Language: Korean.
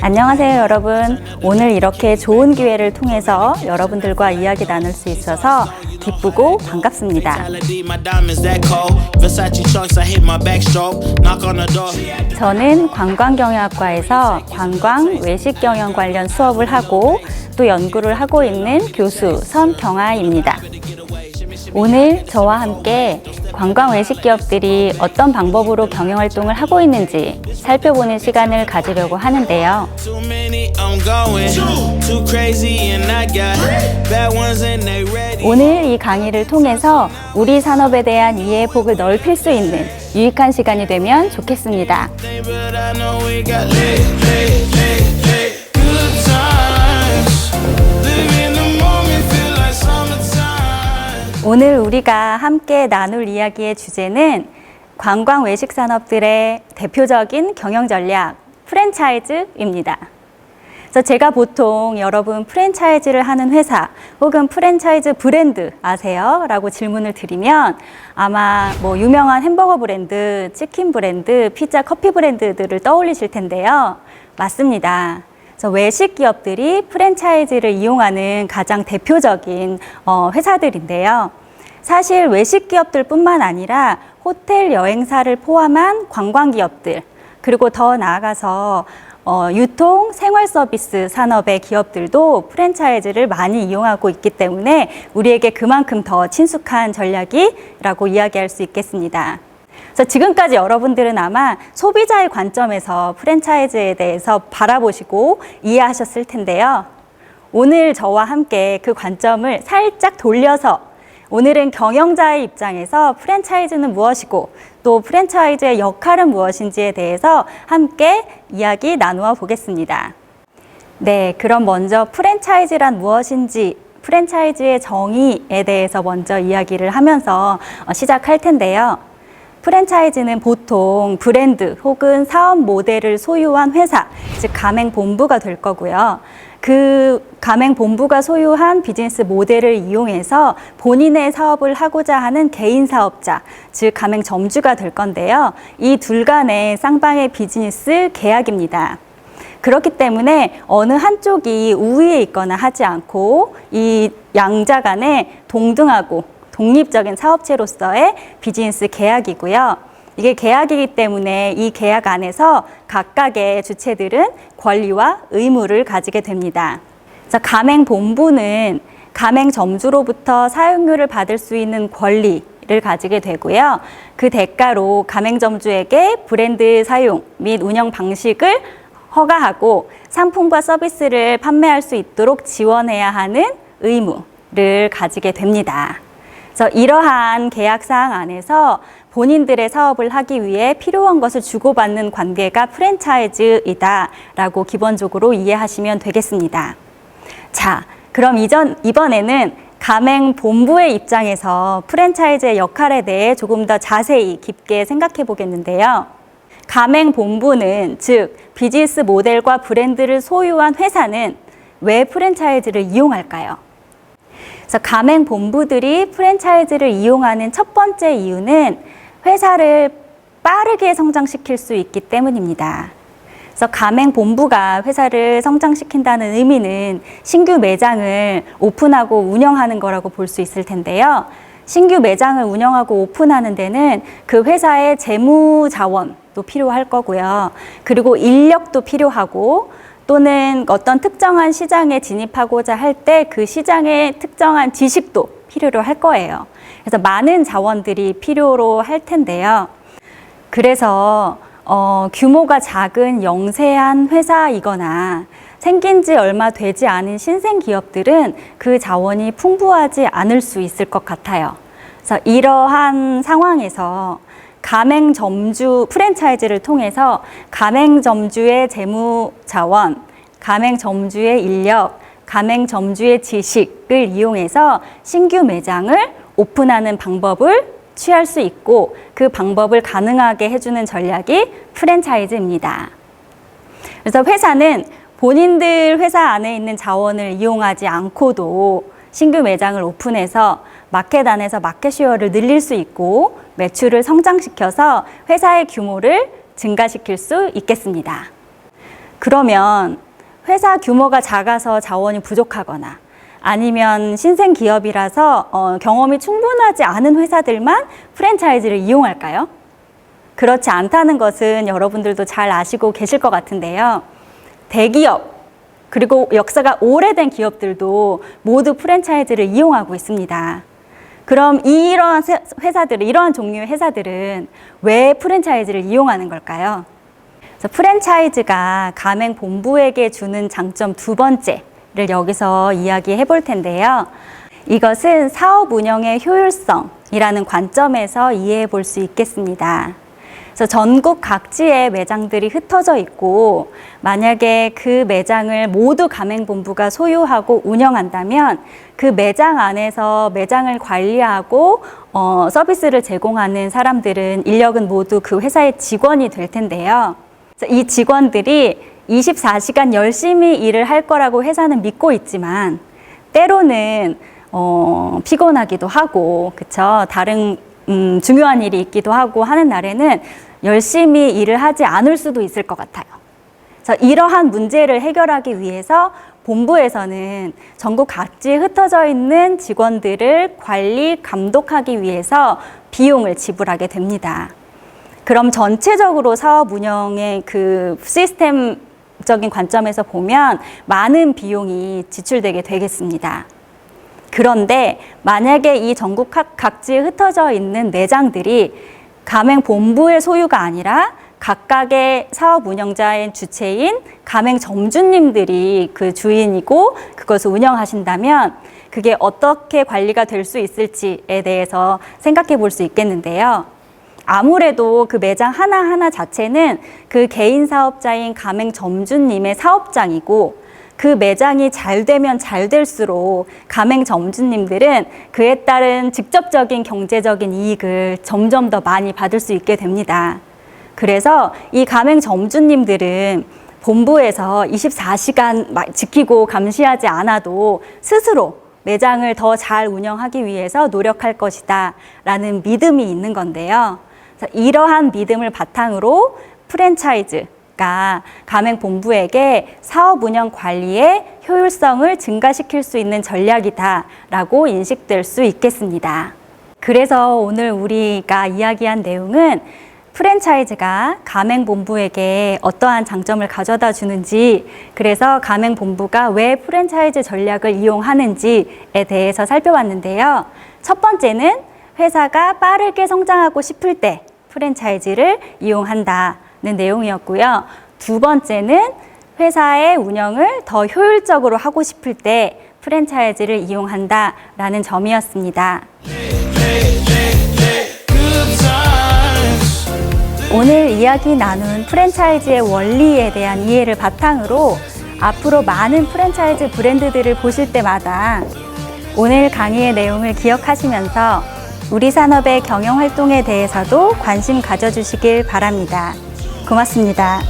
안녕하세요, 여러분. 오늘 이렇게 좋은 기회를 통해서 여러분들과 이야기 나눌 수 있어서 기쁘고 반갑습니다. 저는 관광경영학과에서 관광 외식경영 관련 수업을 하고 또 연구를 하고 있는 교수 선경아입니다. 오늘 저와 함께 관광 외식 기업들이 어떤 방법으로 경영활동을 하고 있는지 살펴보는 시간을 가지려고 하는데요. 오늘 이 강의를 통해서 우리 산업에 대한 이해의 폭을 넓힐 수 있는 유익한 시간이 되면 좋겠습니다. 오늘 우리가 함께 나눌 이야기의 주제는 관광 외식 산업들의 대표적인 경영 전략, 프랜차이즈입니다. 그래서 제가 보통 여러분 프랜차이즈를 하는 회사 혹은 프랜차이즈 브랜드 아세요? 라고 질문을 드리면 아마 뭐 유명한 햄버거 브랜드, 치킨 브랜드, 피자, 커피 브랜드들을 떠올리실 텐데요. 맞습니다. 그래서 외식 기업들이 프랜차이즈를 이용하는 가장 대표적인 회사들인데요. 사실 외식 기업들뿐만 아니라 호텔 여행사를 포함한 관광 기업들, 그리고 더 나아가서 유통, 생활 서비스 산업의 기업들도 프랜차이즈를 많이 이용하고 있기 때문에 우리에게 그만큼 더 친숙한 전략이라고 이야기할 수 있겠습니다. 그래서 지금까지 여러분들은 아마 소비자의 관점에서 프랜차이즈에 대해서 바라보시고 이해하셨을 텐데요. 오늘 저와 함께 그 관점을 살짝 돌려서 오늘은 경영자의 입장에서 프랜차이즈는 무엇이고 또 프랜차이즈의 역할은 무엇인지에 대해서 함께 이야기 나누어 보겠습니다. 네, 그럼 먼저 프랜차이즈란 무엇인지 프랜차이즈의 정의에 대해서 먼저 이야기를 하면서 시작할 텐데요. 프랜차이즈는 보통 브랜드 혹은 사업 모델을 소유한 회사, 즉 가맹본부가 될 거고요. 그 가맹본부가 소유한 비즈니스 모델을 이용해서 본인의 사업을 하고자 하는 개인 사업자, 즉 가맹점주가 될 건데요. 이 둘 간의 쌍방의 비즈니스 계약입니다. 그렇기 때문에 어느 한쪽이 우위에 있거나 하지 않고 이 양자 간에 동등하고 독립적인 사업체로서의 비즈니스 계약이고요. 이게 계약이기 때문에 이 계약 안에서 각각의 주체들은 권리와 의무를 가지게 됩니다. 그래서 가맹본부는 가맹점주로부터 사용료를 받을 수 있는 권리를 가지게 되고요. 그 대가로 가맹점주에게 브랜드 사용 및 운영 방식을 허가하고 상품과 서비스를 판매할 수 있도록 지원해야 하는 의무를 가지게 됩니다. 그래서 이러한 계약사항 안에서 본인들의 사업을 하기 위해 필요한 것을 주고받는 관계가 프랜차이즈이다라고 기본적으로 이해하시면 되겠습니다. 자, 그럼 이번에는 가맹본부의 입장에서 프랜차이즈의 역할에 대해 조금 더 자세히 깊게 생각해 보겠는데요. 가맹본부는 즉 비즈니스 모델과 브랜드를 소유한 회사는 왜 프랜차이즈를 이용할까요? 그래서 가맹본부들이 프랜차이즈를 이용하는 첫 번째 이유는 회사를 빠르게 성장시킬 수 있기 때문입니다. 그래서 가맹본부가 회사를 성장시킨다는 의미는 신규 매장을 오픈하고 운영하는 거라고 볼 수 있을 텐데요. 신규 매장을 운영하고 오픈하는 데는 그 회사의 재무 자원도 필요할 거고요. 그리고 인력도 필요하고 또는 어떤 특정한 시장에 진입하고자 할 때 그 시장의 특정한 지식도 필요로 할 거예요. 그래서 많은 자원들이 필요로 할 텐데요. 그래서 규모가 작은 영세한 회사이거나 생긴 지 얼마 되지 않은 신생 기업들은 그 자원이 풍부하지 않을 수 있을 것 같아요. 그래서 이러한 상황에서 가맹점주 프랜차이즈를 통해서 가맹점주의 재무 자원, 가맹점주의 인력, 가맹점주의 지식을 이용해서 신규 매장을 오픈하는 방법을 취할 수 있고 그 방법을 가능하게 해주는 전략이 프랜차이즈입니다. 그래서 회사는 본인들 회사 안에 있는 자원을 이용하지 않고도 신규 매장을 오픈해서 마켓 안에서 마켓 쉐어를 늘릴 수 있고 매출을 성장시켜서 회사의 규모를 증가시킬 수 있겠습니다. 그러면 회사 규모가 작아서 자원이 부족하거나 아니면 신생 기업이라서 경험이 충분하지 않은 회사들만 프랜차이즈를 이용할까요? 그렇지 않다는 것은 여러분들도 잘 아시고 계실 것 같은데요. 대기업, 그리고 역사가 오래된 기업들도 모두 프랜차이즈를 이용하고 있습니다. 그럼 이러한 회사들은, 이러한 종류의 회사들은 왜 프랜차이즈를 이용하는 걸까요? 그래서 프랜차이즈가 가맹본부에게 주는 장점 두 번째를 여기서 이야기해 볼 텐데요. 이것은 사업 운영의 효율성이라는 관점에서 이해해 볼 수 있겠습니다. 그래서 전국 각지에 매장들이 흩어져 있고 만약에 그 매장을 모두 가맹본부가 소유하고 운영한다면 그 매장 안에서 매장을 관리하고 서비스를 제공하는 사람들은 인력은 모두 그 회사의 직원이 될 텐데요. 그래서 이 직원들이 24시간 열심히 일을 할 거라고 회사는 믿고 있지만 때로는 피곤하기도 하고 그쵸? 다른 중요한 일이 있기도 하고 하는 날에는 열심히 일을 하지 않을 수도 있을 것 같아요. 그래서 이러한 문제를 해결하기 위해서 본부에서는 전국 각지에 흩어져 있는 직원들을 관리, 감독하기 위해서 비용을 지불하게 됩니다. 그럼 전체적으로 사업 운영의 그 시스템적인 관점에서 보면 많은 비용이 지출되게 되겠습니다. 그런데 만약에 이 전국 각지에 흩어져 있는 매장들이 가맹본부의 소유가 아니라 각각의 사업 운영자인 주체인 가맹점주님들이 그 주인이고 그것을 운영하신다면 그게 어떻게 관리가 될 수 있을지에 대해서 생각해 볼 수 있겠는데요. 아무래도 그 매장 하나하나 자체는 그 개인 사업자인 가맹점주님의 사업장이고 그 매장이 잘 되면 잘 될수록 가맹점주님들은 그에 따른 직접적인 경제적인 이익을 점점 더 많이 받을 수 있게 됩니다. 그래서 이 가맹점주님들은 본부에서 24시간 지키고 감시하지 않아도 스스로 매장을 더 잘 운영하기 위해서 노력할 것이다 라는 믿음이 있는 건데요. 그래서 이러한 믿음을 바탕으로 프랜차이즈가 가맹본부에게 사업 운영 관리의 효율성을 증가시킬 수 있는 전략이다라고 인식될 수 있겠습니다. 그래서 오늘 우리가 이야기한 내용은 프랜차이즈가 가맹본부에게 어떠한 장점을 가져다 주는지, 그래서 가맹본부가 왜 프랜차이즈 전략을 이용하는지에 대해서 살펴봤는데요. 첫 번째는 회사가 빠르게 성장하고 싶을 때 프랜차이즈를 이용한다는 내용이었고요. 두 번째는 회사의 운영을 더 효율적으로 하고 싶을 때 프랜차이즈를 이용한다라는 점이었습니다. 오늘 이야기 나눈 프랜차이즈의 원리에 대한 이해를 바탕으로 앞으로 많은 프랜차이즈 브랜드들을 보실 때마다 오늘 강의의 내용을 기억하시면서 우리 산업의 경영 활동에 대해서도 관심 가져주시길 바랍니다. 고맙습니다.